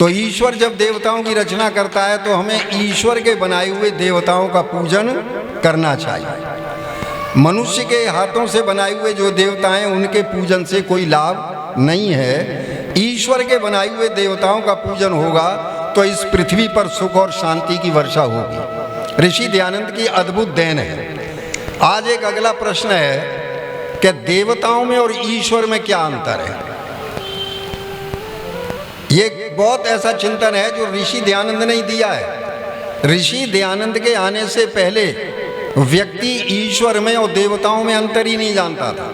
तो ईश्वर जब देवताओं की रचना करता है तो हमें ईश्वर के बनाए हुए देवताओं का पूजन करना चाहिए। मनुष्य के हाथों से बनाए हुए जो देवता हैं उनके पूजन से कोई लाभ नहीं है। ईश्वर के बनाए हुए देवताओं का पूजन होगा तो इस पृथ्वी पर सुख और शांति की वर्षा होगी। ऋषि दयानंद की अद्भुत देन है। आज एक अगला प्रश्न है कि देवताओं में और ईश्वर में क्या अंतर है। ये बहुत ऐसा चिंतन है जो ऋषि दयानंद ने दिया है। ऋषि दयानंद के आने से पहले व्यक्ति ईश्वर में और देवताओं में अंतर ही नहीं जानता था।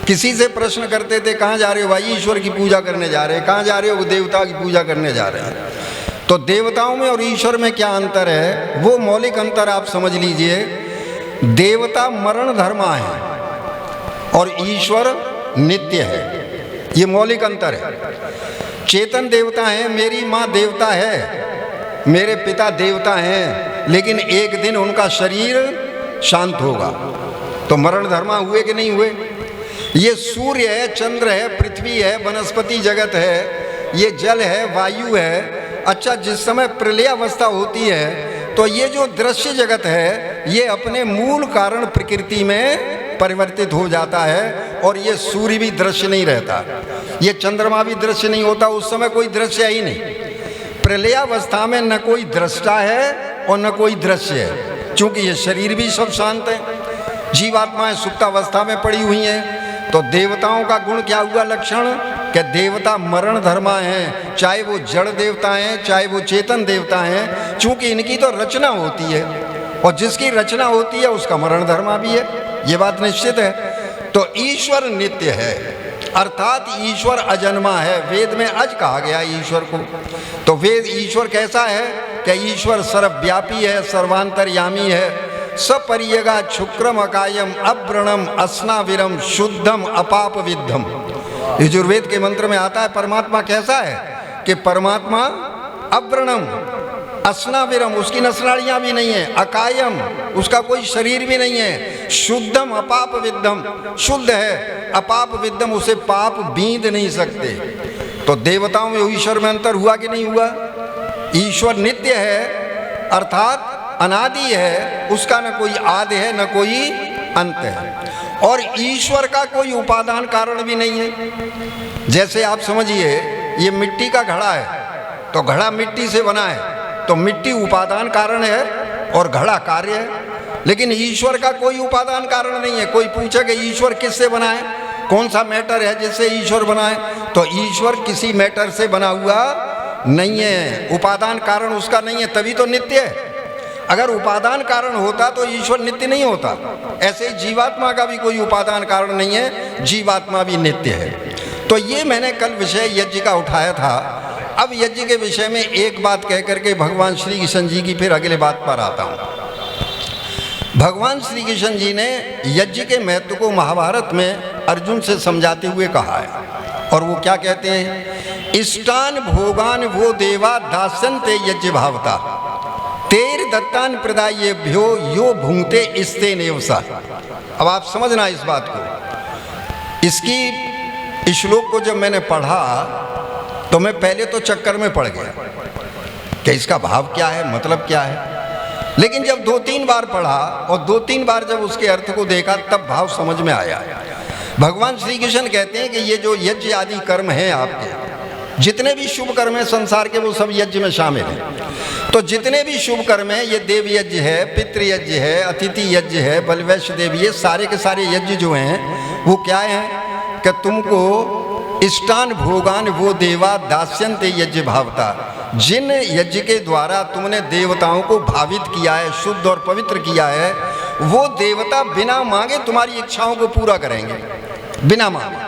किसी से प्रश्न करते थे, कहाँ जा रहे हो भाई? ईश्वर की पूजा करने जा रहे हैं। कहाँ जा रहे हो? देवता की पूजा करने जा रहे हैं। तो देवताओं में और ईश्वर में क्या अंतर है, वो मौलिक अंतर आप समझ लीजिए। देवता मरण धर्मा है और ईश्वर नित्य है। ये मौलिक अंतर है। चेतन देवता हैं, मेरी माँ देवता है, मेरे पिता देवता हैं, लेकिन एक दिन उनका शरीर शांत होगा। तो मरण धर्मा हुए कि नहीं हुए? ये सूर्य है, चंद्र है, पृथ्वी है, वनस्पति जगत है, ये जल है, वायु है। अच्छा, जिस समय प्रलयावस्था होती है तो ये जो दृश्य जगत है ये अपने मूल कारण प्रकृति में परिवर्तित हो जाता है और ये सूर्य भी दृश्य नहीं रहता, ये चंद्रमा भी दृश्य नहीं होता। उस समय कोई दृश्य ही नहीं। प्रलयावस्था में न कोई दृष्टा है और न कोई दृश्य है, क्योंकि ये शरीर भी सब शांत है। जीवात्माएं सुप्तावस्था में पड़ी हुई हैं। तो देवताओं का गुण क्या हुआ, लक्षण? कि देवता मरण धर्मा हैं, चाहे वो जड़ देवता हैं चाहे वो चेतन देवता हैं, चूंकि इनकी तो रचना होती है और जिसकी रचना होती है उसका मरण धर्मा भी है, ये बात निश्चित है। तो ईश्वर नित्य है, अर्थात ईश्वर अजन्मा है। वेद में अज कहा गया ईश्वर को। तो वेद ईश्वर कैसा है कि ईश्वर सर्वव्यापी है, सर्वांतर्यामी है, सपरियगा शुक्रम अकायम अव्रणम अस्नाविरम शुद्धम अपाप विद्धम। यजुर्वेद के मंत्र में आता है परमात्मा कैसा है कि परमात्मा अव्रणम, अस्नाविरम, उसकी नसनाड़ियाँ भी नहीं है, अकायम, उसका कोई शरीर भी नहीं है, शुद्धम अपाप विद्धम, शुद्ध है, अपाप विद्धम, उसे पाप बींद नहीं सकते। तो देवताओं में ईश्वर में अंतर हुआ कि नहीं हुआ? ईश्वर नित्य है अर्थात अनादि है, उसका न कोई आदि है न कोई अंत है, और ईश्वर का कोई उपादान कारण भी नहीं है। जैसे आप समझिए ये मिट्टी का घड़ा है तो घड़ा मिट्टी से बना है, तो मिट्टी उपादान कारण है और घड़ा कार्य है। लेकिन ईश्वर का कोई उपादान कारण नहीं है। कोई पूछे कि ईश्वर किससे बना है, कौन सा मैटर है जिससे ईश्वर बना है, तो ईश्वर किसी मैटर से बना हुआ नहीं है, उपादान कारण उसका नहीं है, तभी तो नित्य है। अगर उपादान कारण होता तो ईश्वर नित्य नहीं होता। ऐसे ही जीवात्मा का भी कोई उपादान कारण नहीं है, जीवात्मा भी नित्य है। तो ये मैंने कल विषय यज्ञ का उठाया था। अब यज्ञ के विषय में एक बात कह करके भगवान श्री कृष्ण जी की फिर अगले बात पर आता हूँ। भगवान श्री कृष्ण जी ने यज्ञ के महत्व को महाभारत में अर्जुन से समझाते हुए कहा है, और वो क्या कहते हैं? इष्टान भोगान वो देवा दास्यन्ते यज्ञ भावता तेर दत्तान प्रदायेभ्यो यो भुंगते इस्ते नेवसा। अब आप समझना इस बात को। इसकी श्लोक को जब मैंने पढ़ा तो मैं पहले तो चक्कर में पड़ गया कि इसका भाव क्या है, मतलब क्या है। लेकिन जब 2-3 बार पढ़ा और 2-3 बार जब उसके अर्थ को देखा तब भाव समझ में आया। भगवान श्री कृष्ण कहते हैं कि ये जो यज्ञ आदि कर्म हैं आपके, जितने भी शुभ कर्म हैं संसार के, वो सब यज्ञ में शामिल हैं। तो जितने भी शुभ कर्म हैं, ये देव यज्ञ है, पितृ यज्ञ है, अतिथि यज्ञ है, बलवैश्य देवी, ये सारे के सारे यज्ञ जो हैं वो क्या हैं कि तुमको इष्टान भोगान वो देवा दास्यन्ते यज्ञ भावता, जिन यज्ञ के द्वारा तुमने देवताओं को भावित किया है, शुद्ध और पवित्र किया है, वो देवता बिना मांगे तुम्हारी इच्छाओं को पूरा करेंगे। बिना मांगे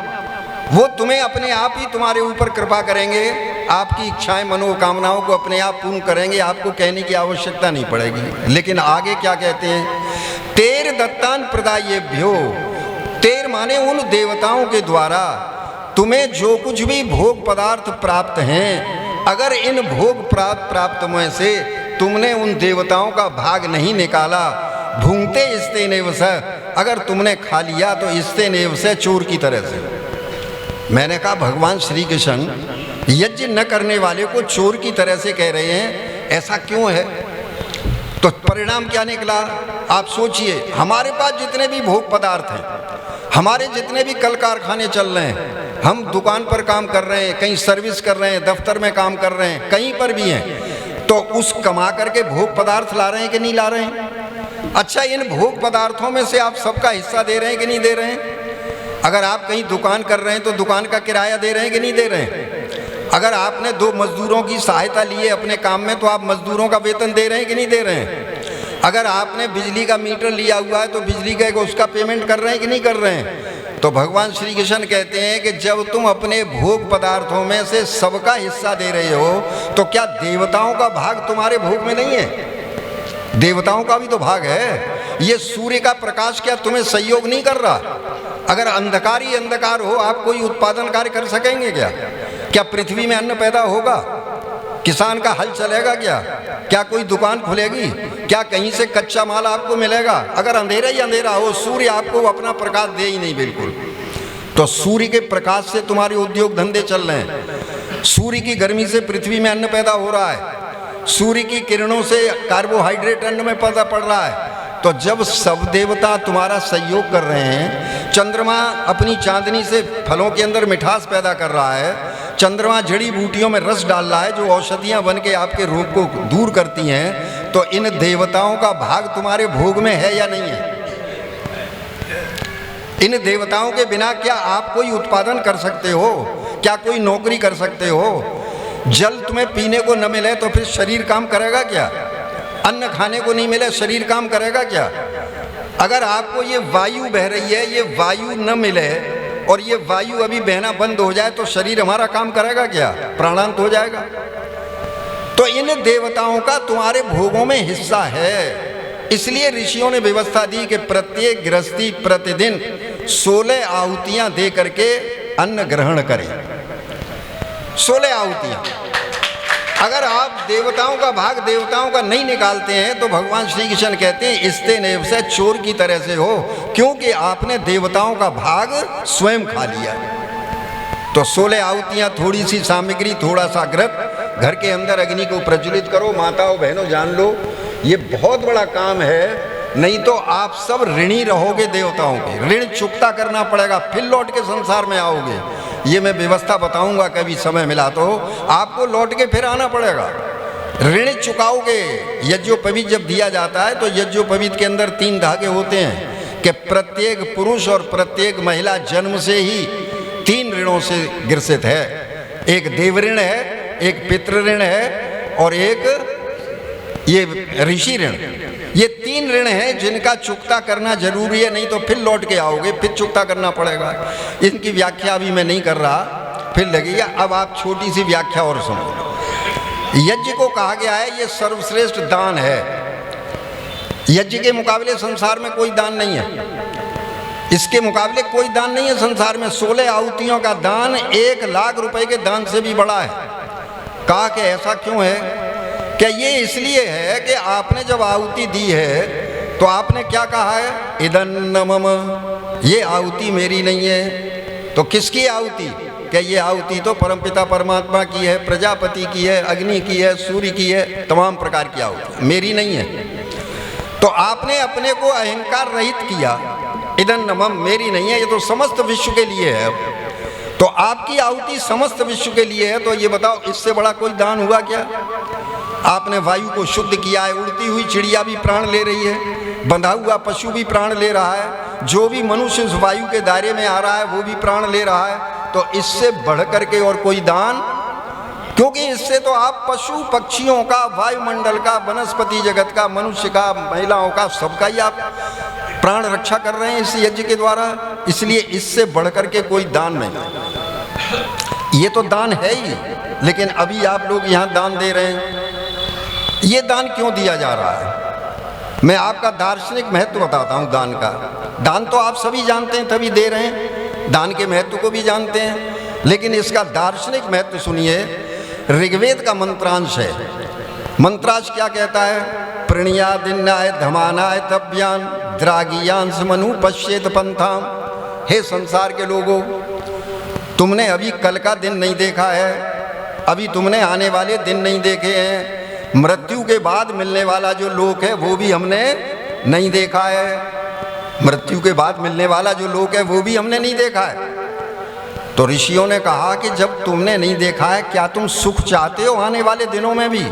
वो तुम्हें अपने आप ही तुम्हारे ऊपर कृपा करेंगे, आपकी इच्छाएं मनोकामनाओं को अपने आप पूर्ण करेंगे, आपको कहने की आवश्यकता नहीं पड़ेगी। लेकिन आगे क्या कहते हैं? तेर दत्तान प्रदायेभ्यो, तेर माने उन देवताओं के द्वारा तुम्हें जो कुछ भी भोग पदार्थ प्राप्त हैं, अगर इन भोग प्राप्त में से तुमने उन देवताओं का भाग नहीं निकाला, भूंगते इस्ते नेवस, अगर तुमने खा लिया तो इस्ते नेवस, चोर की तरह से। मैंने कहा भगवान श्री कृष्ण यज्ञ न करने वाले को चोर की तरह से कह रहे हैं, ऐसा क्यों है? तो परिणाम क्या निकला आप सोचिए। हमारे पास जितने भी भोग पदार्थ हैं, हमारे जितने भी कल कारखाने चल रहे हैं, हम दुकान पर काम कर रहे हैं, कहीं सर्विस कर रहे हैं, दफ्तर में काम कर रहे हैं, कहीं पर भी हैं, तो उस कमा करके भोग पदार्थ ला रहे हैं कि नहीं ला रहे हैं? अच्छा, इन भोग पदार्थों में से आप सबका हिस्सा दे रहे हैं कि नहीं दे रहे हैं? अगर आप कहीं दुकान कर रहे हैं तो दुकान का किराया दे रहे हैं कि नहीं दे रहे हैं? अगर आपने 2 मजदूरों की सहायता ली है अपने काम में तो आप मजदूरों का वेतन दे रहे हैं कि नहीं दे रहे हैं? अगर आपने बिजली का मीटर लिया हुआ है तो बिजली का उसका पेमेंट कर रहे हैं कि नहीं कर रहे हैं? तो भगवान श्री कृष्ण कहते हैं कि जब तुम अपने भोग पदार्थों में से सबका हिस्सा दे रहे हो तो क्या देवताओं का भाग तुम्हारे भोग में नहीं है? देवताओं का भी तो भाग है। ये सूर्य का प्रकाश क्या तुम्हें सहयोग नहीं कर रहा? अगर अंधकार ही अंधकार हो, आप कोई उत्पादन कार्य कर सकेंगे क्या? क्या पृथ्वी में अन्न पैदा होगा? किसान का हल चलेगा क्या? क्या कोई दुकान खुलेगी? क्या कहीं से कच्चा माल आपको मिलेगा? अगर अंधेरा ही अंधेरा हो, सूर्य आपको अपना प्रकाश दे ही नहीं बिल्कुल, तो सूर्य के प्रकाश से तुम्हारे उद्योग धंधे चल रहे हैं। सूर्य की गर्मी से पृथ्वी में अन्न पैदा हो रहा है, सूर्य की किरणों से कार्बोहाइड्रेट अन्न में पैदा पड़ रहा है। तो जब सब देवता तुम्हारा सहयोग कर रहे हैं, चंद्रमा अपनी चांदनी से फलों के अंदर मिठास पैदा कर रहा है, चंद्रमा जड़ी बूटियों में रस डाल रहा है जो औषधियां बन के आपके रोग को दूर करती हैं, तो इन देवताओं का भाग तुम्हारे भोग में है या नहीं है? इन देवताओं के बिना क्या आप कोई उत्पादन कर सकते हो? क्या कोई नौकरी कर सकते हो? जल तुम्हें पीने को न मिले तो फिर शरीर काम करेगा क्या? अन्न खाने को नहीं मिले शरीर काम करेगा क्या? अगर आपको ये वायु बह रही है, ये वायु न मिले और ये वायु अभी बहना बंद हो जाए तो शरीर हमारा काम करेगा क्या? प्राणांत हो जाएगा। तो इन देवताओं का तुम्हारे भोगों में हिस्सा है। इसलिए ऋषियों ने व्यवस्था दी कि प्रत्येक गृहस्थी प्रतिदिन 16 आहुतियां दे करके अन्न ग्रहण करें। 16 आहुतियां। अगर आप देवताओं का भाग देवताओं का नहीं निकालते हैं तो भगवान श्री कृष्ण कहते हैं इसते नेव से चोर की तरह से हो, क्योंकि आपने देवताओं का भाग स्वयं खा लिया। तो 16 आहुतियां, थोड़ी सी सामग्री, थोड़ा सा घृत, घर के अंदर अग्नि को प्रज्वलित करो। माताओं बहनों जान लो, ये बहुत बड़ा काम है, नहीं तो आप सब ऋणी रहोगे देवताओं के। ऋण चुकता करना पड़ेगा, फिर लौट के संसार में आओगे। ये मैं व्यवस्था बताऊंगा कभी समय मिला तो, आपको लौट के फिर आना पड़ेगा। ऋण चुकाओगे। यज्ञोपवीत जब दिया जाता है तो यज्ञोपवीत के अंदर 3 धागे होते हैं कि प्रत्येक पुरुष और प्रत्येक महिला जन्म से ही 3 ऋणों से ग्रसित है। एक देव ऋण है, एक पितृ ऋण है और एक ये ऋषि ऋण। ये 3 ऋण हैं जिनका चुकता करना जरूरी है, नहीं तो फिर लौट के आओगे, फिर चुकता करना पड़ेगा। इनकी व्याख्या अभी मैं नहीं कर रहा, फिर लगेगा। अब आप छोटी सी व्याख्या और सुनो। यज्ञ को कहा गया है ये सर्वश्रेष्ठ दान है। यज्ञ के मुकाबले संसार में कोई दान नहीं है, इसके मुकाबले कोई दान नहीं है संसार में। 16 आहुतियों का दान 1 लाख रुपए के दान से भी बड़ा है। कहा कि ऐसा क्यों है? क्या ये इसलिए है कि आपने जब आहुति दी है तो आपने क्या कहा है? इदन्न मम, ये आहुति मेरी नहीं है। तो किसकी आहुति? क्या ये आहुति तो परमपिता परमात्मा की है, प्रजापति की है, अग्नि की है, सूर्य की है, तमाम प्रकार की आहुति, मेरी नहीं है। तो आपने अपने को अहंकार रहित किया। इदन्न मम, मेरी नहीं है, ये तो समस्त विश्व के लिए है। तो आपकी आहुति समस्त विश्व के लिए है, तो ये बताओ इससे बड़ा कोई दान हुआ क्या? आपने वायु को शुद्ध किया है, उड़ती हुई चिड़िया भी प्राण ले रही है, बंधा हुआ पशु भी प्राण ले रहा है, जो भी मनुष्य उस वायु के दायरे में आ रहा है वो भी प्राण ले रहा है। तो इससे बढ़ करके और कोई दान? क्योंकि इससे तो आप पशु पक्षियों का, वायुमंडल का, वनस्पति जगत का, मनुष्य का, महिलाओं का, सबका ही आप प्राण रक्षा कर रहे हैं इस यज्ञ के द्वारा। इसलिए इससे बढ़ करके कोई दान नहीं। ये तो दान है ही, लेकिन अभी आप लोग यहाँ दान दे रहे हैं। ये दान क्यों दिया जा रहा है? मैं आपका दार्शनिक महत्व बताता हूँ दान का। दान तो आप सभी जानते हैं तभी दे रहे हैं, दान के महत्व को भी जानते हैं, लेकिन इसका दार्शनिक महत्व सुनिए। ऋग्वेद का मंत्रांश है। मंत्रांश क्या कहता है? प्रणियादिन्याय धमानाय तव्यान द्रागियांस मनु पश्येत पंथाम। हे संसार के लोगों, तुमने अभी कल का दिन नहीं देखा है, अभी तुमने आने वाले दिन नहीं देखे हैं, मृत्यु के बाद मिलने वाला जो लोक है वो भी हमने नहीं देखा है, मृत्यु के बाद मिलने वाला जो लोक है वो भी हमने नहीं देखा है। तो ऋषियों ने कहा कि जब तुमने नहीं देखा है, क्या तुम सुख चाहते हो आने वाले दिनों में भी?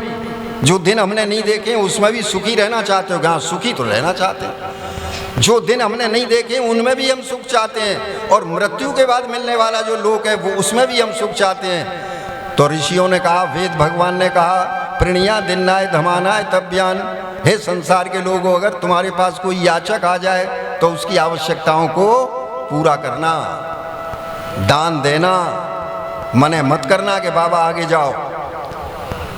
जो दिन हमने नहीं देखे उसमें भी सुखी रहना चाहते हो? हाँ, सुखी तो रहना चाहते हैं। जो दिन हमने नहीं देखे उनमें भी हम सुख चाहते हैं, और मृत्यु के बाद मिलने वाला जो लोक है वो उसमें भी हम सुख चाहते हैं। तो ऋषियों ने कहा, वेद भगवान ने कहा, प्रणिया दिन्नाय धमानाय तब्यान, हे संसार के लोगों, अगर तुम्हारे पास कोई याचक आ जाए तो उसकी आवश्यकताओं को पूरा करना, दान देना, मने मत करना कि बाबा आगे जाओ,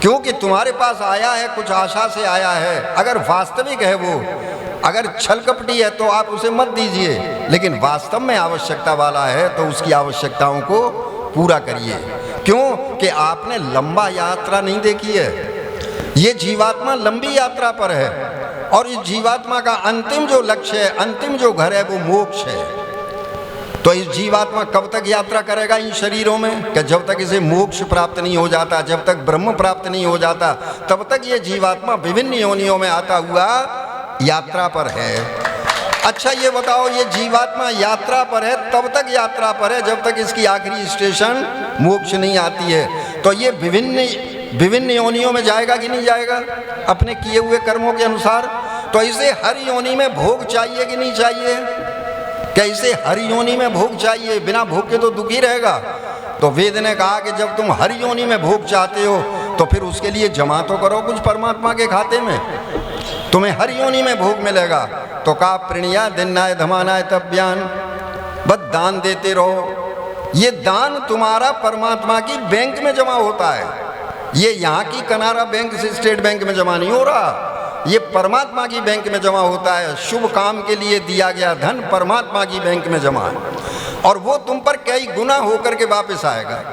क्योंकि तुम्हारे पास आया है कुछ आशा से आया है। अगर वास्तविक है वो, अगर छल कपटी है तो आप उसे मत दीजिए, लेकिन वास्तव में आवश्यकता वाला है तो उसकी आवश्यकताओं को पूरा करिए। क्यों कि आपने लंबा यात्रा नहीं देखी है। ये जीवात्मा लंबी यात्रा पर है, और इस जीवात्मा का अंतिम जो लक्ष्य है, अंतिम जो घर है वो मोक्ष है। तो इस जीवात्मा कब तक यात्रा करेगा इन शरीरों में? कि जब तक इसे मोक्ष प्राप्त नहीं हो जाता, जब तक ब्रह्म प्राप्त नहीं हो जाता, तब तक ये जीवात्मा विभिन्न योनियों में आता हुआ यात्रा पर है। अच्छा ये बताओ, ये जीवात्मा यात्रा पर है, तब तक यात्रा पर है जब तक इसकी आखिरी स्टेशन मोक्ष नहीं आती है। तो ये विभिन्न योनियों में जाएगा कि नहीं जाएगा अपने किए हुए कर्मों के अनुसार? तो इसे हर योनि में भोग चाहिए कि नहीं चाहिए? क्या इसे हर योनि में भोग चाहिए? बिना भोग के तो दुखी रहेगा। तो वेद ने कहा कि जब तुम हर योनि में भोग चाहते हो तो फिर उसके लिए जमा तो करो कुछ परमात्मा के खाते में, तुम्हें हर योनि में भोग मिलेगा। तो कहा, प्रणिया दिन्नाय धमानाय तब्यान, बस दान देते रहो। ये दान तुम्हारा परमात्मा की बैंक में जमा होता है। ये यहाँ की कनारा बैंक से स्टेट बैंक में जमा नहीं हो रहा, ये परमात्मा की बैंक में जमा होता है। शुभ काम के लिए दिया गया धन परमात्मा की बैंक में जमा है, और वो तुम पर कई गुना होकर के वापस आएगा।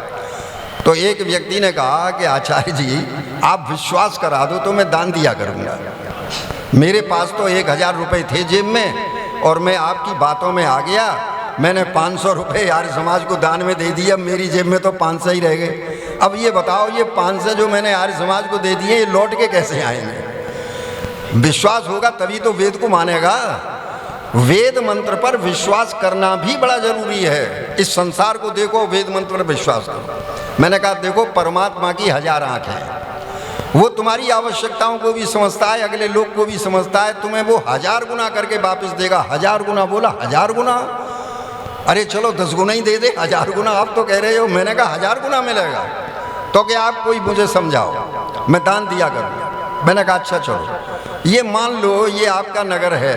तो एक व्यक्ति ने कहा कि आचार्य जी आप विश्वास करा दो तो मैं दान दिया करूँगा। मेरे पास तो 1000 रुपये थे जेब में, और मैं आपकी बातों में आ गया, मैंने 500 रुपये आर्य समाज को दान में दे दिया, मेरी जेब में तो 500 ही रह गए। अब ये बताओ, ये 500 जो मैंने आर्य समाज को दे दिए, ये लौट के कैसे आएंगे? विश्वास होगा तभी तो वेद को मानेगा। वेद मंत्र पर विश्वास करना भी बड़ा जरूरी है। इस संसार को देखो, वेद मंत्र पर विश्वास करो। मैंने कहा, देखो परमात्मा की 1000 आँख है, वो तुम्हारी आवश्यकताओं को भी समझता है, अगले लोग को भी समझता है, तुम्हें वो 1000 गुना करके वापस देगा। 1000 गुना बोला, 1000 गुना, अरे चलो 10 गुना ही दे दे, 1000 गुना आप तो कह रहे हो। मैंने कहा 1000 गुना मिलेगा, तो क्या आप कोई मुझे समझाओ, मैं दान दिया करूँगा। मैंने कहा अच्छा चलो, ये मान लो ये आपका नगर है,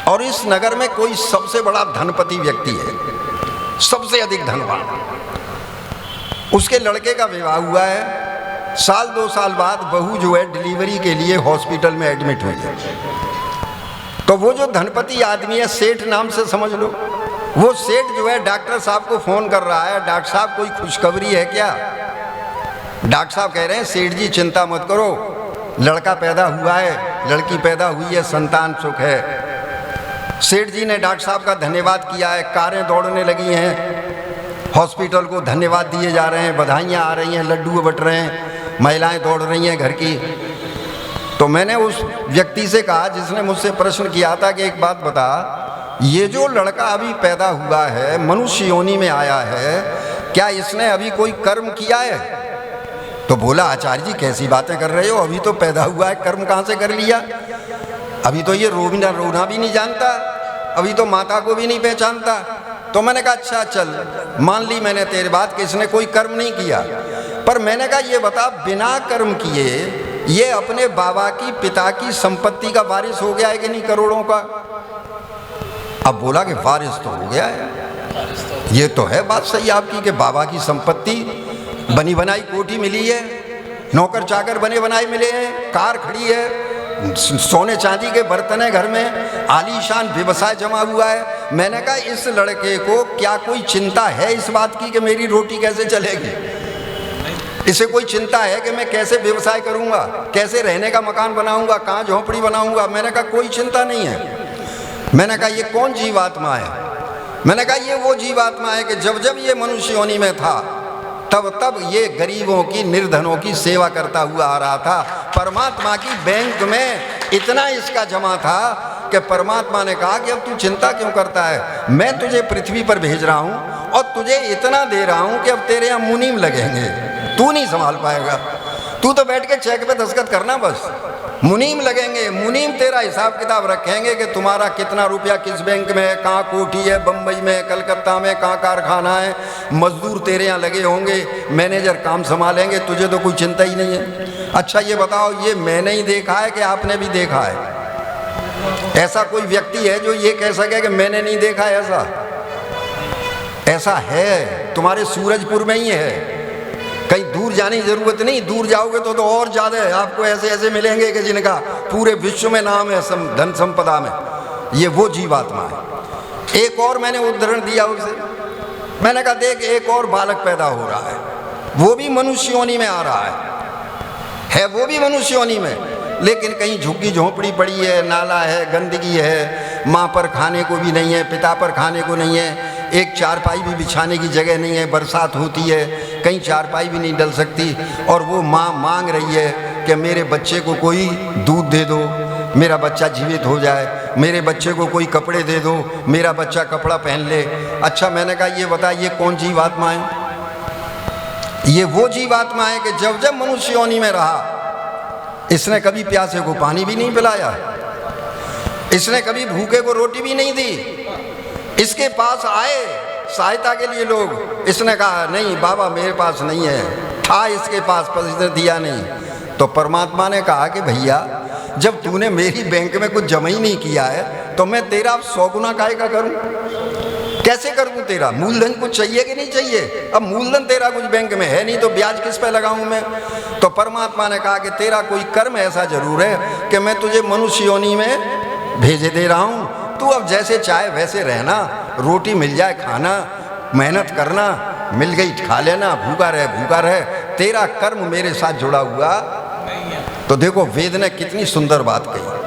और इस नगर में कोई सबसे बड़ा धनपति व्यक्ति है, सबसे अधिक धनवान, उसके लड़के का विवाह हुआ है। साल 2 साल बाद बहू जो है डिलीवरी के लिए हॉस्पिटल में एडमिट हुई है। तो वो जो धनपति आदमी है, सेठ नाम से समझ लो, वो सेठ जो है डॉक्टर साहब को फोन कर रहा है, डॉक्टर साहब कोई खुशखबरी है क्या? डॉक्टर साहब कह रहे हैं, सेठ जी चिंता मत करो, लड़का पैदा हुआ है, लड़की पैदा हुई है, संतान सुख है। सेठ जी ने डॉक्टर साहब का धन्यवाद किया है, कारें दौड़ने लगी हैं, हॉस्पिटल को धन्यवाद दिए जा रहे हैं, बधाइयाँ आ रही हैं, लड्डू बट रहे हैं, महिलाएं दौड़ रही हैं घर की। तो मैंने उस व्यक्ति से कहा जिसने मुझसे प्रश्न किया था कि एक बात बता, ये जो लड़का अभी पैदा हुआ है, मनुष्य योनि में आया है, क्या इसने अभी कोई कर्म किया है? तो बोला, आचार्य जी कैसी बातें कर रहे हो, अभी तो पैदा हुआ है, कर्म कहाँ से कर लिया? अभी तो ये रोना भी नहीं जानता, अभी तो माता को भी नहीं पहचानता। तो मैंने कहा अच्छा चल, मान ली मैंने तेरी बात कि इसने कोई कर्म नहीं किया, पर मैंने कहा ये बता, बिना कर्म किए ये अपने बाबा की पिता की संपत्ति का वारिस हो गया है कि नहीं, करोड़ों का? अब बोला कि वारिस तो हो गया है। ये तो है बात सही आपकी कि बाबा की संपत्ति, बनी बनाई कोठी मिली है, नौकर चाकर बने बनाए मिले हैं, कार खड़ी है, सोने चांदी के बर्तन है घर में, आलीशान व्यवसाय जमा हुआ है। मैंने कहा इस लड़के को क्या कोई चिंता है इस बात की कि मेरी रोटी कैसे चलेगी? इसे कोई चिंता है कि मैं कैसे व्यवसाय करूंगा, कैसे रहने का मकान बनाऊंगा, कहाँ झोंपड़ी बनाऊंगा? मैंने कहा कोई चिंता नहीं है। मैंने कहा ये कौन जीवात्मा है? मैंने कहा ये वो जीवात्मा है कि जब जब ये मनुष्य योनि में था तब ये गरीबों की, निर्धनों की सेवा करता हुआ आ रहा था। परमात्मा की बैंक में इतना इसका जमा था कि परमात्मा ने कहा कि अब तू चिंता क्यों करता है, मैं तुझे पृथ्वी पर भेज रहा हूँ और तुझे इतना दे रहा हूँ कि अब तेरे यहाँ मुनीम लगेंगे, तू नहीं संभाल पाएगा, तू तो बैठ के चेक पे दस्तखत करना बस। मुनीम लगेंगे, मुनीम तेरा हिसाब किताब रखेंगे कि तुम्हारा कितना रुपया किस बैंक में है, कहाँ कोठी है, बम्बई में, कलकत्ता में, कहाँ कारखाना है, मजदूर तेरे यहाँ लगे होंगे, मैनेजर काम संभालेंगे, तुझे तो कोई चिंता ही नहीं है। अच्छा ये बताओ, ये मैंने ही देखा है कि आपने भी देखा है? ऐसा कोई व्यक्ति है जो ये कह सके कि मैंने नहीं देखा है? ऐसा है, तुम्हारे सूरजपुर में ही है, कहीं दूर जाने की जरूरत नहीं। दूर जाओगे तो और ज्यादा है, आपको ऐसे ऐसे मिलेंगे कि जिनका पूरे विश्व में नाम है धन संपदा में। ये वो जीवात्मा है। एक और मैंने उदाहरण दिया उसे, मैंने कहा देख एक और बालक पैदा हो रहा है, वो भी मनुष्य योनि में आ रहा है वो भी मनुष्य योनि में, लेकिन कहीं झुग्गी झोंपड़ी पड़ी है, नाला है, गंदगी है, माँ पर खाने को भी नहीं है, पिता पर खाने को नहीं है, एक चारपाई भी बिछाने की जगह नहीं है, बरसात होती है कहीं चारपाई भी नहीं डल सकती, और वो माँ मांग रही है कि मेरे बच्चे को कोई दूध दे दो, मेरा बच्चा जीवित हो जाए, मेरे बच्चे को कोई कपड़े दे दो, मेरा बच्चा कपड़ा पहन ले। अच्छा मैंने कहा ये बता, ये कौन जीवात्मा है? ये वो जीवात्मा है कि जब जब मनुष्य योनि में रहा, इसने कभी प्यासे को पानी भी नहीं पिलाया, इसने कभी भूखे को रोटी भी नहीं दी। इसके पास आए सहायता के लिए लोग, इसने कहा नहीं बाबा मेरे पास नहीं है, था इसके पास पर इसने दिया नहीं। तो परमात्मा ने कहा कि भैया जब तूने मेरी बैंक में कुछ जमा ही नहीं किया है तो मैं तेरा 100 गुना काहे का करूं? कैसे करूं? तेरा मूलधन कुछ चाहिए कि नहीं चाहिए? अब मूलधन तेरा कुछ बैंक में है नहीं तो ब्याज किस पे लगाऊं मैं? तो परमात्मा ने कहा कि तेरा कोई कर्म ऐसा जरूर है कि मैं तुझे मनुष्य योनि में भेजे दे रहा हूं, तू अब जैसे चाहे वैसे रहना, रोटी मिल जाए खाना, मेहनत करना, मिल गई खा लेना, भूखा रहे, तेरा कर्म मेरे साथ जुड़ा हुआ। तो देखो वेद ने कितनी सुंदर बात कही।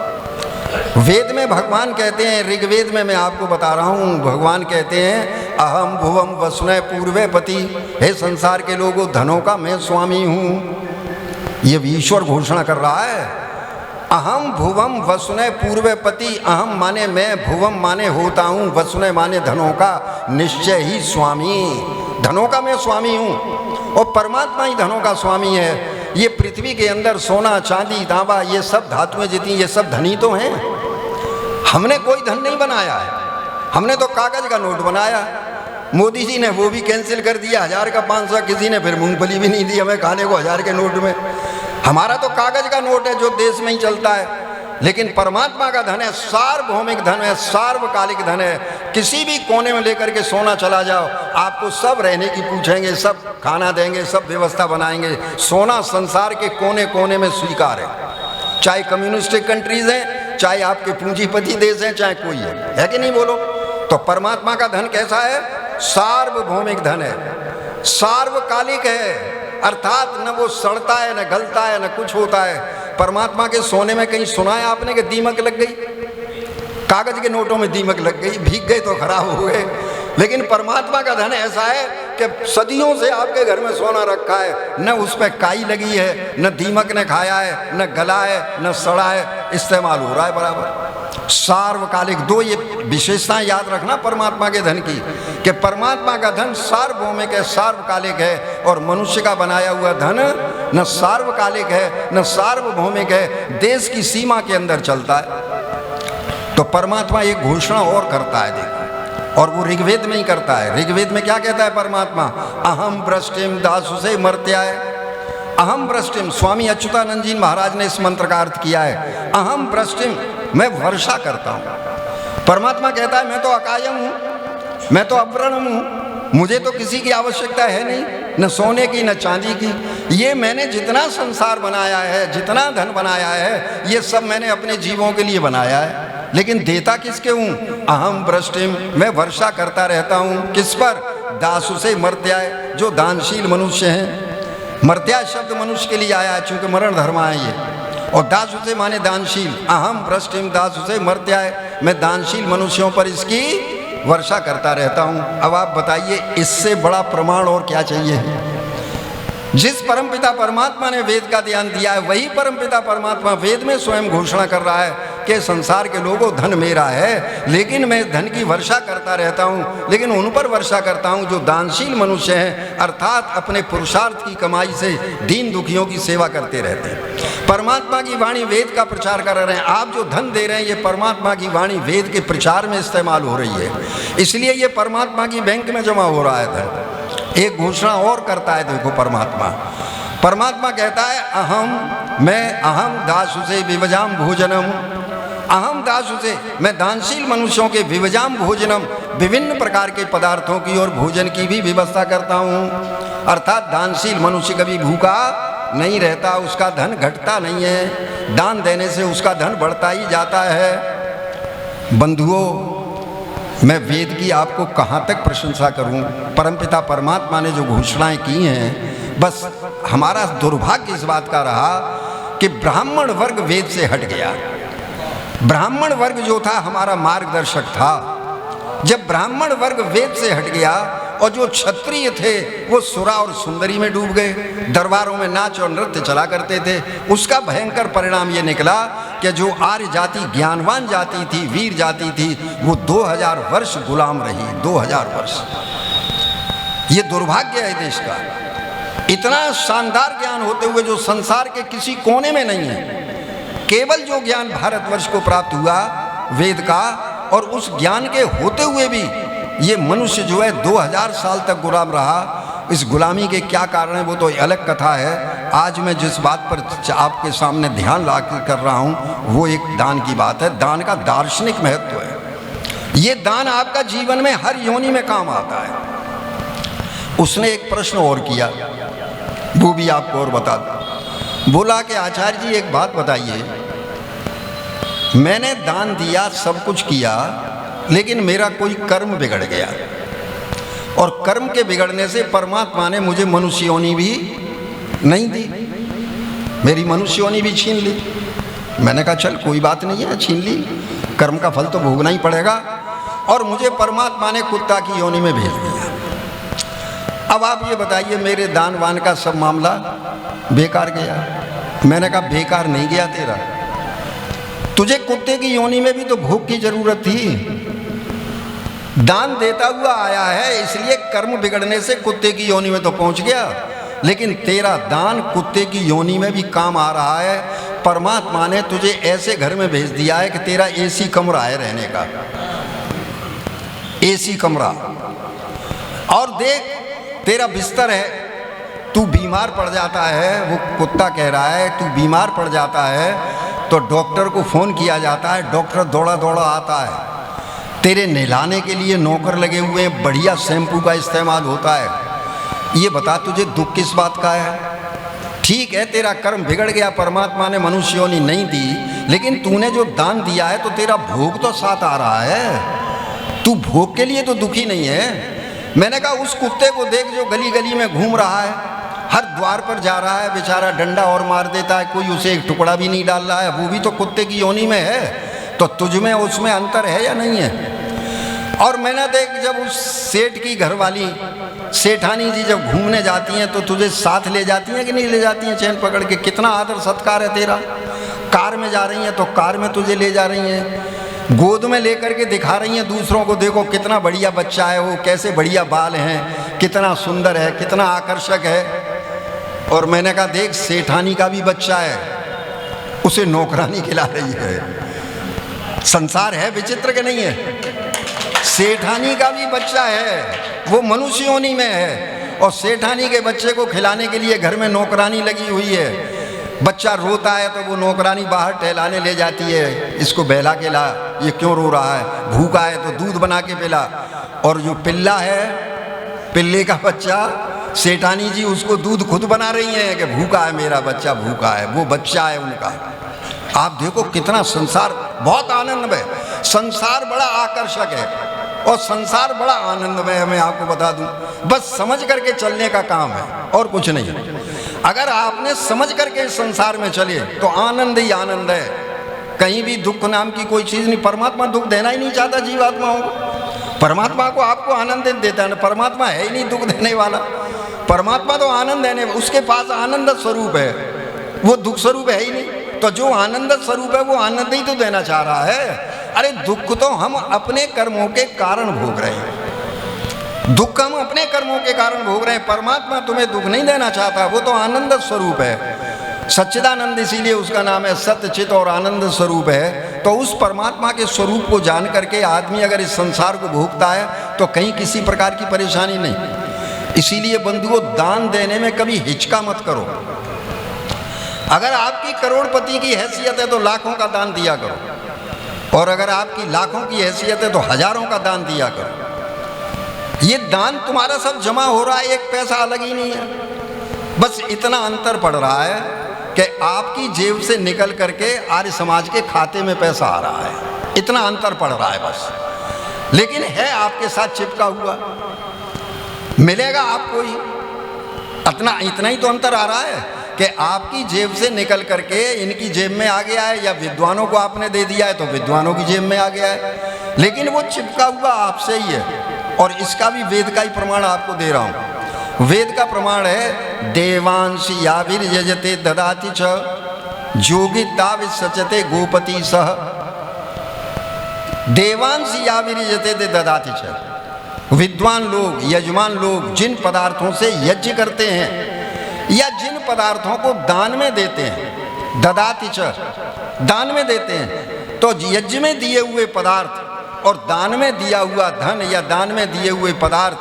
वेद में भगवान कहते हैं, ऋग्वेद में मैं आपको बता रहा हूँ, भगवान कहते हैं अहम भुवम वसुने पूर्वे पति, हे संसार के लोगों धनों का मैं स्वामी हूँ। ये ईश्वर घोषणा कर रहा है। अहम भुवम वसुने पूर्वे पति, अहम माने मैं, भुवम माने होता हूँ, वसुने माने धनों का निश्चय ही स्वामी। धनों का मैं स्वामी हूँ और परमात्मा ही धनों का स्वामी है। ये पृथ्वी के अंदर सोना चांदी तांबा ये सब धातुएं जितनी, ये सब धनी तो हैं। हमने कोई धन नहीं बनाया है, हमने तो कागज का नोट बनाया। मोदी जी ने वो भी कैंसिल कर दिया, 1000 का 500, किसी ने फिर मूंगफली भी नहीं दी हमें खाने को 1000 के नोट में। हमारा तो कागज का नोट है जो देश में ही चलता है, लेकिन परमात्मा का धन है, सार्वभौमिक धन है, सार्वकालिक धन है। किसी भी कोने में लेकर के सोना चला जाओ, आपको सब रहने की पूछेंगे, सब खाना देंगे, सब व्यवस्था बनाएंगे। सोना संसार के कोने कोने में स्वीकार है, चाहे कम्युनिस्टिक कंट्रीज हैं, चाहे आपके पूंजीपति देश हैं, चाहे कोई है कि नहीं बोलो? तो परमात्मा का धन कैसा है? सार्वभौमिक धन है, सार्वकालिक है, अर्थात न वो सड़ता है, न गलता है, न कुछ होता है। परमात्मा के सोने में कहीं सुना है आपने कि दीमक लग गई? कागज के नोटों में दीमक लग गई, भीग गए तो खराब हो गए। लेकिन परमात्मा का धन ऐसा है कि सदियों से आपके घर में सोना रखा है, न उस पर काई लगी है, न दीमक ने खाया है, न गला है, न सड़ा है, इस्तेमाल हो रहा है बराबर। सार्वकालिक, दो ये विशेषताएं याद रखना परमात्मा के धन की, कि परमात्मा का धन सार्वभौमिक है, सार्वकालिक है, और मनुष्य का बनाया हुआ धन न सार्वकालिक है न सार्वभौमिक है, देश की सीमा के अंदर चलता है। तो परमात्मा एक घोषणा और करता है, देखो, और वो ऋग्वेद में ही करता है। ऋग्वेद में क्या कहता है परमात्मा? अहम वृष्टिम दासुसे मर्त्याय। अहम वृष्टिम, स्वामी अच्युतानंद जी महाराज ने इस मंत्र का अर्थ किया है। अहम वृष्टिम, मैं वर्षा करता हूँ। परमात्मा कहता है मैं तो अकायम हूँ, मैं तो अव्रणम हूँ, मुझे तो किसी की आवश्यकता है नहीं, न सोने की न चांदी की। ये मैंने जितना संसार बनाया है, जितना धन बनाया है, ये सब मैंने अपने जीवों के लिए बनाया है। लेकिन देता किसके हूँ? अहम वृष्टिम, मैं वर्षा करता रहता हूँ। किस पर? दासु से मर्त्याय, जो दानशील मनुष्य हैं। मर्त्याय शब्द मनुष्य के लिए आया है चूंकि मरण धर्म है ये, और दासु से माने दानशील। अहम वृष्टिम दासु से मर्त्याय, मैं दानशील मनुष्यों पर इसकी वर्षा करता रहता हूँ। अब आप बताइए इससे बड़ा प्रमाण और क्या चाहिए? जिस परमपिता परमात्मा ने वेद का ज्ञान दिया है, वही परमपिता परमात्मा वेद में स्वयं घोषणा कर रहा है कि संसार के लोगों, धन मेरा है, लेकिन मैं धन की वर्षा करता रहता हूँ, लेकिन उन पर वर्षा करता हूँ जो दानशील मनुष्य हैं, अर्थात अपने पुरुषार्थ की कमाई से दीन दुखियों की सेवा करते रहते हैं। परमात्मा की वाणी वेद का प्रचार कर रहे हैं। आप जो धन दे रहे हैं, ये परमात्मा की वाणी वेद के प्रचार में इस्तेमाल हो रही है, इसलिए ये परमात्मा की बैंक में जमा हो रहा है धन। एक घोषणा और करता है, देखो परमात्मा कहता है, अहम दासुसे विवजाम भोजनम, अहम दासुसे, मैं दानशील मनुष्यों के विवजाम भोजनम, विभिन्न प्रकार के पदार्थों की और भोजन की भी व्यवस्था करता हूँ। अर्थात दानशील मनुष्य कभी भूखा नहीं रहता, उसका धन घटता नहीं है, दान देने से उसका धन बढ़ता ही जाता है। बंधुओं, मैं वेद की आपको कहाँ तक प्रशंसा करूं। परमपिता परमात्मा ने जो घोषणाएं की हैं, बस हमारा दुर्भाग्य इस बात का रहा कि ब्राह्मण वर्ग वेद से हट गया। ब्राह्मण वर्ग जो था हमारा मार्गदर्शक था, जब ब्राह्मण वर्ग वेद से हट गया और जो क्षत्रिय थे वो सुरा और सुंदरी में डूब गए, दरबारों में नाच और नृत्य चला करते थे, उसका भयंकर परिणाम ये निकला कि जो आर्य जाति ज्ञानवान जाति थी, वीर जाति थी, वो 2000 वर्ष गुलाम रही। 2000 वर्ष, ये दुर्भाग्य है देश का। इतना शानदार ज्ञान होते हुए जो संसार के किसी कोने में नहीं है, केवल जो ज्ञान भारतवर्ष को प्राप्त हुआ वेद का, और उस ज्ञान के होते हुए भी ये मनुष्य जो है 2000 साल तक गुलाम रहा। इस गुलामी के क्या कारण है वो तो अलग कथा है। आज मैं जिस बात पर आपके सामने ध्यान ला कर रहा हूँ वो एक दान की बात है। दान का दार्शनिक महत्व है। ये दान आपका जीवन में हर योनि में काम आता है। उसने एक प्रश्न और किया, वो भी आपको और बता दूं। बोला कि आचार्य जी एक बात बताइए, मैंने दान दिया, सब कुछ किया, लेकिन मेरा कोई कर्म बिगड़ गया, और कर्म के बिगड़ने से परमात्मा ने मुझे मनुष्य योनि भी नहीं दी, मेरी मनुष्य योनि भी छीन ली। मैंने कहा चल कोई बात नहीं है, छीन ली, कर्म का फल तो भोगना ही पड़ेगा, और मुझे परमात्मा ने कुत्ता की योनि में भेज दिया। अब आप ये बताइए, मेरे दान वान का सब मामला बेकार गया? मैंने कहा बेकार नहीं गया तेरा, तुझे कुत्ते की योनि में भी तो भोग की जरूरत थी। दान देता हुआ आया है, इसलिए कर्म बिगड़ने से कुत्ते की योनि में तो पहुंच गया, लेकिन तेरा दान कुत्ते की योनि में भी काम आ रहा है। परमात्मा ने तुझे ऐसे घर में भेज दिया है कि तेरा एसी कमरा है रहने का, एसी कमरा, और देख तेरा बिस्तर है, तू बीमार पड़ जाता है, वो कुत्ता कह रहा है तू बीमार पड़ जाता है तो डॉक्टर को फ़ोन किया जाता है, डॉक्टर दौड़ा दौड़ा आता है, तेरे नहलाने के लिए नौकर लगे हुए हैं, बढ़िया शैम्पू का इस्तेमाल होता है। ये बता तुझे दुख किस बात का है? ठीक है तेरा कर्म बिगड़ गया, परमात्मा ने मनुष्य योनि नहीं दी, लेकिन तूने जो दान दिया है तो तेरा भोग तो साथ आ रहा है, तू भोग के लिए तो दुखी नहीं है। मैंने कहा उस कुत्ते को देख जो गली गली में घूम रहा है, हर द्वार पर जा रहा है, बेचारा डंडा और मार देता है, कोई उसे एक टुकड़ा भी नहीं डाल रहा है, वो भी तो कुत्ते की योनि में है। तो तुझ में उसमें अंतर है या नहीं है? और मैंने देख जब उस सेठ की घरवाली सेठानी जी जब घूमने जाती हैं तो तुझे साथ ले जाती हैं कि नहीं ले जाती हैं, चैन पकड़ के? कितना आदर सत्कार है तेरा। कार में जा रही हैं तो कार में तुझे ले जा रही हैं, गोद में लेकर के दिखा रही हैं दूसरों को, देखो कितना बढ़िया बच्चा है वो, कैसे बढ़िया बाल हैं, कितना सुंदर है, कितना आकर्षक है। और मैंने कहा देख सेठानी का भी बच्चा है, उसे नौकरानी खिला रही है। संसार है विचित्र के नहीं है? सेठानी का भी बच्चा है, वो मनुष्य योनि में है, और सेठानी के बच्चे को खिलाने के लिए घर में नौकरानी लगी हुई है। बच्चा रोता है तो वो नौकरानी बाहर टहलाने ले जाती है, इसको बहला के ला, ये क्यों रो रहा है, भूखा है तो दूध बना के पिला। और जो पिल्ला है, पिल्ले का बच्चा, सेठानी जी उसको दूध खुद बना रही हैं कि भूखा है मेरा बच्चा, भूखा है, वो बच्चा है उनका। आप देखो कितना संसार बहुत आनंदमय, संसार बड़ा आकर्षक है और संसार बड़ा आनंदमय है। मैं आपको बता दूं, बस समझ करके चलने का काम है और कुछ नहीं। अगर आपने समझ करके इस संसार में चले तो आनंद ही आनंद है, कहीं भी दुख नाम की कोई चीज़ नहीं। परमात्मा दुख देना ही नहीं चाहता जीवात्माओं को, परमात्मा को आपको आनंद देता है ना, परमात्मा है ही नहीं दुख देने वाला। परमात्मा तो आनंद है, उसके पास आनंद स्वरूप है, वो दुख स्वरूप है ही नहीं। तो जो आनंद स्वरूप है वो आनंद ही तो देना चाह रहा है। अरे दुख तो हम अपने कर्मों के कारण भोग रहे हैं, दुख हम अपने कर्मों के कारण भोग रहे हैं। परमात्मा तुम्हें दुख नहीं देना चाहता, वो तो आनंद स्वरूप है। सच्चिदानंद इसीलिए उसका नाम है, सत्य चित और आनंद स्वरूप है। तो उस परमात्मा के स्वरूप को जान करके आदमी अगर इस संसार को भोगता है तो कहीं किसी प्रकार की परेशानी नहीं। इसीलिए बंधुओं, दान देने में कभी हिचका मत करो। अगर आपकी करोड़पति की हैसियत है तो लाखों का दान दिया करो, और अगर आपकी लाखों की हैसियत है तो हजारों का दान दिया करो। ये दान तुम्हारा सब जमा हो रहा है, एक पैसा अलग ही नहीं है। बस इतना अंतर पड़ रहा है कि आपकी जेब से निकल करके आर्य समाज के खाते में पैसा आ रहा है, इतना अंतर पड़ रहा है बस। लेकिन है आपके साथ चिपका हुआ, मिलेगा आपको ही। इतना ही तो अंतर आ रहा है कि आपकी जेब से निकल करके इनकी जेब में आ गया है, या विद्वानों को आपने दे दिया है तो विद्वानों की जेब में आ गया है, लेकिन वो चिपका हुआ आपसे ही है। और इसका भी वेद का ही प्रमाण आपको दे रहा हूँ। वेद का प्रमाण है, देवांश याभिर्यजते ददाति च जोगिता सचते गोपति सह। देवांश याभिर्यजते ददाति च, विद्वान लोग, यजमान लोग जिन पदार्थों से यज्ञ करते हैं या जिन पदार्थों को दान में देते हैं, ददाति च, दान में देते हैं, तो यज्ञ में दिए हुए पदार्थ और दान में दिया हुआ धन या दान में दिए हुए पदार्थ,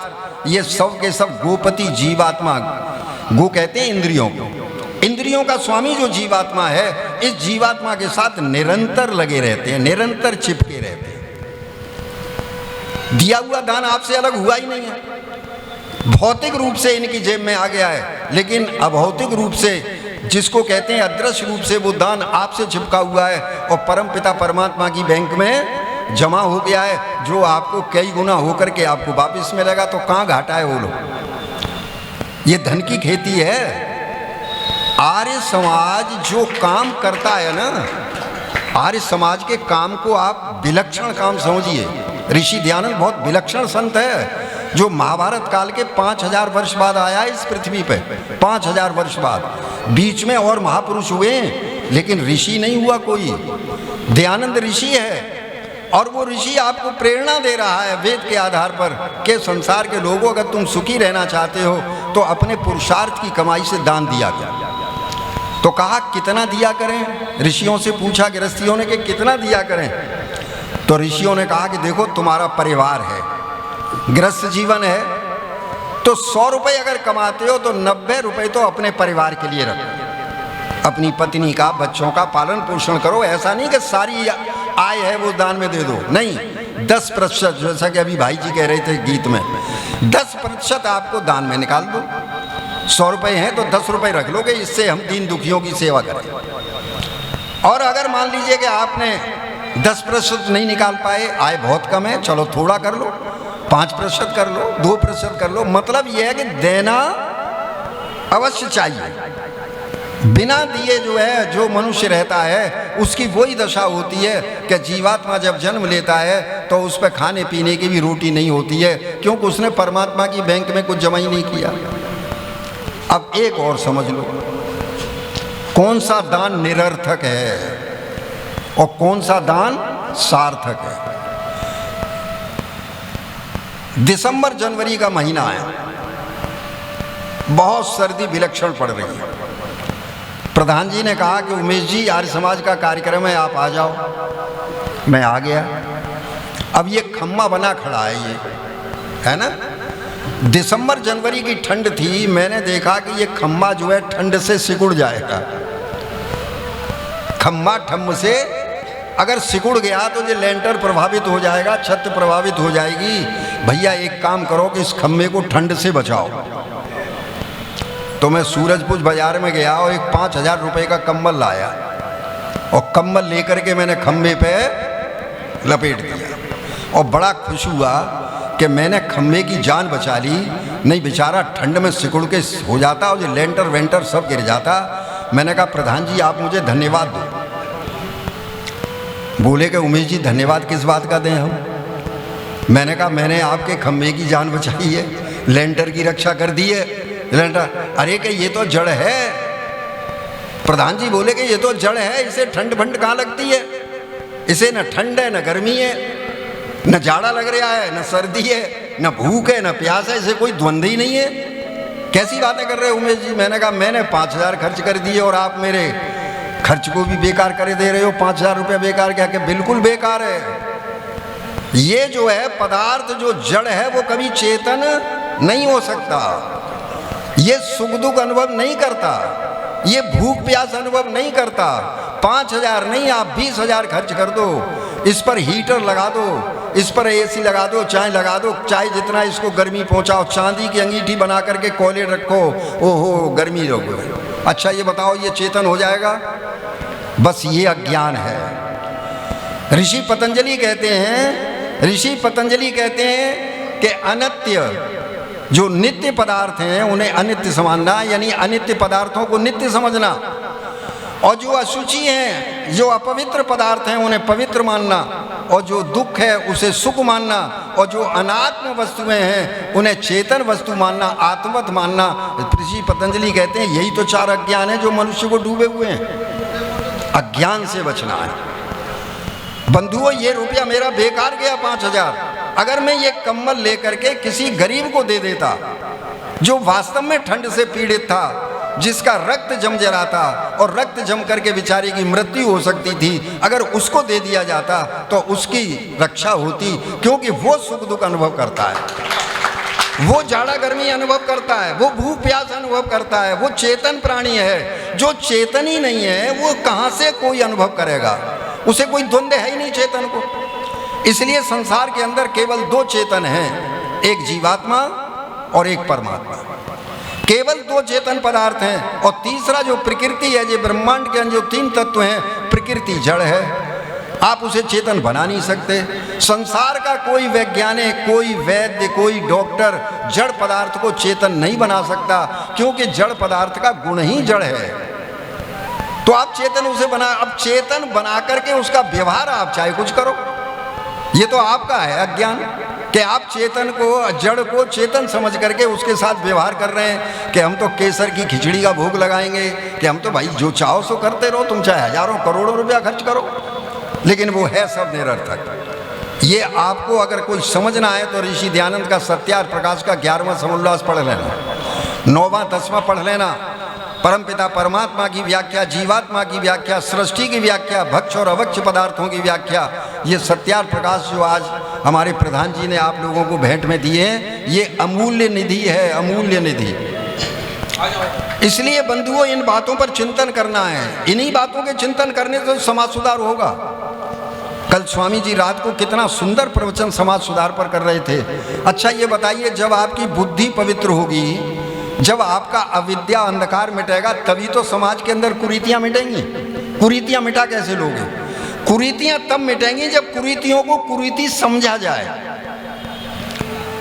ये सब के सब गोपति जीवात्मा, गो कहते हैं इंद्रियों को, इंद्रियों का स्वामी जो जीवात्मा है, इस जीवात्मा के साथ निरंतर लगे रहते हैं, निरंतर चिपके रहते हैं। दिया हुआ दान आपसे अलग हुआ ही नहीं है। भौतिक रूप से इनकी जेब में आ गया है, लेकिन अभौतिक रूप से, जिसको कहते हैं अदृश्य रूप से, वो दान आपसे चिपका हुआ है और परम पिता परमात्मा की बैंक में जमा हो गया है, जो आपको कई गुना होकर के आपको वापिस मिलेगा। तो कहाँ घाटा है वो लोग, ये धन की खेती है। आर्य समाज जो काम करता है ना, आर्य समाज के काम को आप विलक्षण काम समझिए। ऋषि दयानंद बहुत विलक्षण संत है, जो महाभारत काल के 5000 वर्ष बाद आया इस पृथ्वी पे, 5000 वर्ष बाद। बीच में और महापुरुष हुए, लेकिन ऋषि नहीं हुआ कोई। दयानंद ऋषि है, और वो ऋषि आपको प्रेरणा दे रहा है वेद के आधार पर कि संसार के लोगों, अगर तुम सुखी रहना चाहते हो तो अपने पुरुषार्थ की कमाई से दान दिया करें। तो कहा कितना दिया करें, ऋषियों से पूछा गृहस्थियों ने कि कितना दिया करें। तो ऋषियों ने कहा कि देखो, तुम्हारा परिवार है, गृहस्थ जीवन है, तो 100 रुपये अगर कमाते हो तो 90 रुपये तो अपने परिवार के लिए रखो, अपनी पत्नी का, बच्चों का पालन पोषण करो। ऐसा नहीं कि सारी आय है वो दान में दे दो, नहीं, 10%, जैसा कि अभी भाई जी कह रहे थे गीत में, 10% आपको दान में निकाल दो। 100 रुपये हैं तो 10 रुपये रख लो कि इससे हम दीन दुखियों की सेवा करें। और अगर मान लीजिए कि आपने 10% नहीं निकाल पाए, आय बहुत कम है, चलो थोड़ा कर लो, 5% कर लो, 2% कर लो। मतलब यह है कि देना अवश्य चाहिए। बिना दिए जो है, जो मनुष्य रहता है, उसकी वही दशा होती है कि जीवात्मा जब जन्म लेता है तो उस पर खाने पीने की भी रोटी नहीं होती है, क्योंकि उसने परमात्मा की बैंक में कुछ जमा ही नहीं किया। अब एक और समझ लो, कौन सा दान निरर्थक है और कौन सा दान सार्थक है। दिसंबर जनवरी का महीना है, बहुत सर्दी विलक्षण पड़ रही है। प्रधान जी ने कहा कि उमेश जी, आर्य समाज का कार्यक्रम है, आप आ जाओ। मैं आ गया। अब ये खम्मा बना खड़ा है, ये है ना, दिसंबर जनवरी की ठंड थी। मैंने देखा कि ये खम्मा जो है ठंड से सिकुड़ जाएगा। खम्मा ठम्म से अगर सिकुड़ गया तो ये लेंटर प्रभावित हो जाएगा, छत प्रभावित हो जाएगी। भैया एक काम करो कि इस खम्भे को ठंड से बचाओ। तो मैं सूरजपुर बाजार में गया और एक 5000 रुपये का कंबल लाया, और कंबल लेकर के मैंने खम्भे पे लपेट दिया, और बड़ा खुश हुआ कि मैंने खम्भे की जान बचा ली। नहीं बेचारा ठंड में सिकुड़ के हो जाता और ये लेंटर वेंटर सब गिर जाता। मैंने कहा प्रधान जी आप मुझे धन्यवाद दो। बोले कि उमेश जी धन्यवाद किस बात का दें हम। मैंने कहा मैंने आपके खम्भे की जान बचाई है, लेंटर की रक्षा कर दी है, अरे कि ये तो जड़ है। प्रधान जी बोले कि ये तो जड़ है, इसे ठंड भंड कहाँ लगती है, इसे न ठंड है न गर्मी है, न जाड़ा लग रहा है न सर्दी है, न भूख है न प्यास है, इसे कोई द्वंद्व ही नहीं है। कैसी बातें कर रहे हो उमेश जी। मैंने कहा मैंने 5,000 खर्च कर दिए और आप मेरे खर्च को भी बेकार करे दे रहे हो। 5,000 रुपये बेकार क्या? कि बिल्कुल बेकार है। ये जो है पदार्थ जो जड़ है वो कभी चेतन नहीं हो सकता, ये सुख दुख अनुभव नहीं करता, ये भूख प्यास अनुभव नहीं करता। 5,000 नहीं, आप 20,000 खर्च कर दो, इस पर हीटर लगा दो, इस पर एसी लगा दो, चाय लगा दो, चाय जितना इसको गर्मी पहुंचाओ, चांदी की अंगीठी बना करके कोयले रखो, ओहो गर्मी रोको। अच्छा ये बताओ ये चेतन हो जाएगा? बस ये अज्ञान है। ऋषि पतंजलि कहते हैं कि अनित्य जो नित्य पदार्थ हैं उन्हें अनित्य समझना, यानी अनित्य पदार्थों को नित्य समझना, और जो अशुचि हैं, जो अपवित्र पदार्थ हैं उन्हें पवित्र मानना, और जो दुख है उसे सुख मानना, और जो अनात्म वस्तुएं हैं उन्हें चेतन वस्तु मानना, आत्मवत मानना। ऋषि पतंजलि कहते हैं यही तो 4 अज्ञान है जो मनुष्य को डूबे हुए हैं। अज्ञान से बचना है। बंधुओं ये रुपया मेरा बेकार गया 5,000। अगर मैं ये कम्बल लेकर के किसी गरीब को दे देता जो वास्तव में ठंड से पीड़ित था, जिसका रक्त जम जा था और रक्त जम करके बेचारे की मृत्यु हो सकती थी, अगर उसको दे दिया जाता तो उसकी रक्षा होती, क्योंकि वो सुख दुख अनुभव करता है, वो जाड़ा गर्मी अनुभव करता है, वो भूख प्यास अनुभव करता है, वो चेतन प्राणी है। जो चेतन ही नहीं है वो कहाँ से कोई अनुभव करेगा? उसे कोई द्वंद्व है ही नहीं चेतन को। इसलिए संसार के अंदर केवल 2 चेतन हैं, एक जीवात्मा और एक परमात्मा। केवल 2 चेतन पदार्थ हैं, और तीसरा जो प्रकृति है, जो ब्रह्मांड के अंदर जो 3 तत्व हैं, प्रकृति जड़ है, आप उसे चेतन बना नहीं सकते। संसार का कोई वैज्ञानिक, कोई वैद्य, कोई डॉक्टर जड़ पदार्थ को चेतन नहीं बना सकता, क्योंकि जड़ पदार्थ का गुण ही जड़ है। तो आप चेतन उसे बना, अब चेतन बना करके उसका व्यवहार आप चाहे कुछ करो, ये तो आपका है अज्ञान कि आप चेतन को, जड़ को चेतन समझ करके उसके साथ व्यवहार कर रहे हैं कि हम तो केसर की खिचड़ी का भोग लगाएंगे, कि हम तो भाई जो चाहो सो करते रहो, तुम चाहे हजारों करोड़ों रुपया खर्च करो, लेकिन वो है सब निरर्थक। ये आपको अगर कोई समझना है तो ऋषि दयानंद का सत्यार्थ प्रकाश का 11वां समोल्लास पढ़ लेना, 9वां 10वां पढ़ लेना। परमपिता परमात्मा की व्याख्या, जीवात्मा की व्याख्या, सृष्टि की व्याख्या, भक्ष और अभक्ष पदार्थों की व्याख्या, ये सत्यार्थ प्रकाश जो आज हमारे प्रधान जी ने आप लोगों को भेंट में दिए हैं, ये अमूल्य निधि है, अमूल्य निधि। इसलिए बंधुओं इन बातों पर चिंतन करना है। इन्हीं बातों के चिंतन करने से समाज सुधार होगा। कल स्वामी जी रात को कितना सुंदर प्रवचन समाज सुधार पर कर रहे थे। अच्छा ये बताइए, जब आपकी बुद्धि पवित्र होगी, जब आपका अविद्या अंधकार मिटेगा, तभी तो समाज के अंदर कुरीतियां मिटेंगी। कुरीतियां मिटा कैसे लोगे? कुरीतियां तब मिटेंगी जब कुरीतियों को कुरीति समझा जाए।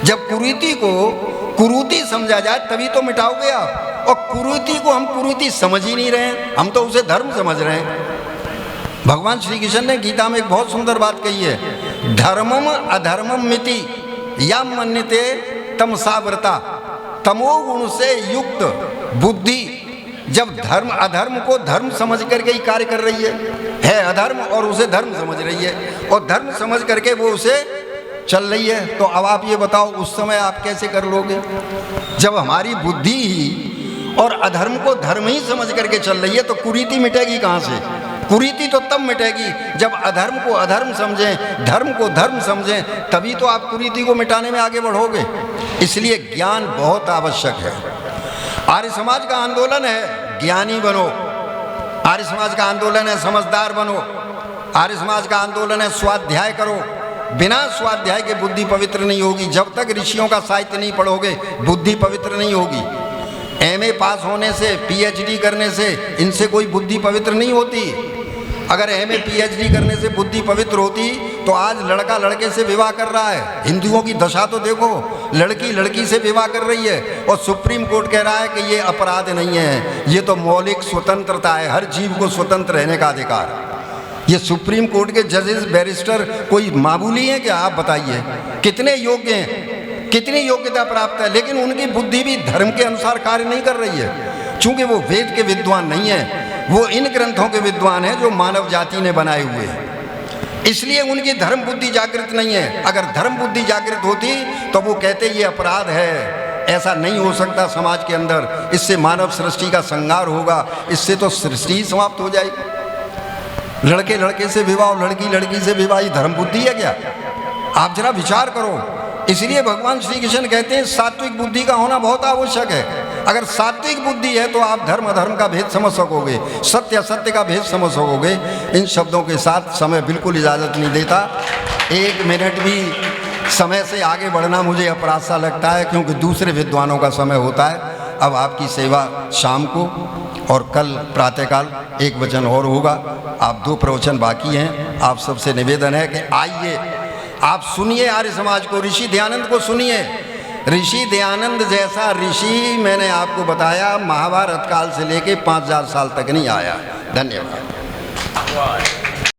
जब कुरीति को कुरीति समझा जाए तभी तो मिटाओगे आप। और कुरीति को हम कुरीति समझ ही नहीं रहे हैं, हम तो उसे धर्म समझ रहे हैं। भगवान श्री कृष्ण ने गीता में एक बहुत सुंदर बात कही है, धर्मम अधर्मम मिति या मन्यते तमसावृता। तमोगुण से युक्त बुद्धि जब धर्म अधर्म को धर्म समझ करके ही कार्य कर रही है अधर्म, और उसे धर्म समझ रही है, और धर्म समझ करके वो उसे चल रही है, तो अब आप ये बताओ उस समय आप कैसे कर लोगे? जब हमारी बुद्धि ही और अधर्म को धर्म ही समझ करके चल रही है, तो कुरीति मिटेगी कहाँ से? कुरीति तो तब मिटेगी जब अधर्म को अधर्म समझें, धर्म को धर्म समझें, तभी तो आप कुरीति को मिटाने में आगे बढ़ोगे। इसलिए ज्ञान बहुत आवश्यक है। आर्य समाज का आंदोलन है ज्ञानी बनो, आर्य समाज का आंदोलन है समझदार बनो, आर्य समाज का आंदोलन है स्वाध्याय करो। बिना स्वाध्याय के बुद्धि पवित्र नहीं होगी। जब तक ऋषियों का साहित्य नहीं पढ़ोगे बुद्धि पवित्र नहीं होगी। एमए पास होने से, पीएचडी करने से इनसे कोई बुद्धि पवित्र नहीं होती। अगर एमए पीएचडी करने से बुद्धि पवित्र होती तो आज लड़का लड़के से विवाह कर रहा है। हिंदुओं की दशा तो देखो, लड़की लड़की से विवाह कर रही है, और सुप्रीम कोर्ट कह रहा है कि ये अपराध नहीं है, ये तो मौलिक स्वतंत्रता है, हर जीव को स्वतंत्र रहने का अधिकार। ये सुप्रीम कोर्ट के जजेस बैरिस्टर कोई मामूली हैं क्या? आप बताइए कितने योग्य हैं, कितनी योग्यता प्राप्त है, लेकिन उनकी बुद्धि भी धर्म के अनुसार कार्य नहीं कर रही है। चूंकि वो वेद के विद्वान नहीं है, वो इन ग्रंथों के विद्वान हैं जो मानव जाति ने बनाए हुए हैं, इसलिए उनकी धर्म बुद्धि जागृत नहीं है। अगर धर्म बुद्धि जागृत होती तो वो कहते ये अपराध है, ऐसा नहीं हो सकता समाज के अंदर, इससे मानव सृष्टि का संहार होगा, इससे तो सृष्टि ही समाप्त हो जाएगी। लड़के लड़के से विवाह, लड़की लड़की से विवाह, ये धर्म बुद्धि है क्या? आप जरा विचार करो। इसलिए भगवान श्री कृष्ण कहते हैं सात्विक बुद्धि का होना बहुत आवश्यक है। अगर सात्विक बुद्धि है तो आप धर्म अधर्म का भेद समझ सकोगे, सत्य असत्य का भेद समझ सकोगे। इन शब्दों के साथ समय बिल्कुल इजाज़त नहीं देता, 1 मिनट भी समय से आगे बढ़ना मुझे अपराध सा लगता है, क्योंकि दूसरे विद्वानों का समय होता है। अब आपकी सेवा शाम को और कल प्रातःकाल 1 वचन और होगा। आप 2 प्रवचन बाकी हैं। आप सबसे निवेदन है कि आइए, आप सुनिए आर्य समाज को, ऋषि दयानंद को सुनिए। ऋषि दयानंद जैसा ऋषि मैंने आपको बताया महाभारत काल से लेके 5000 साल तक नहीं आया। धन्यवाद।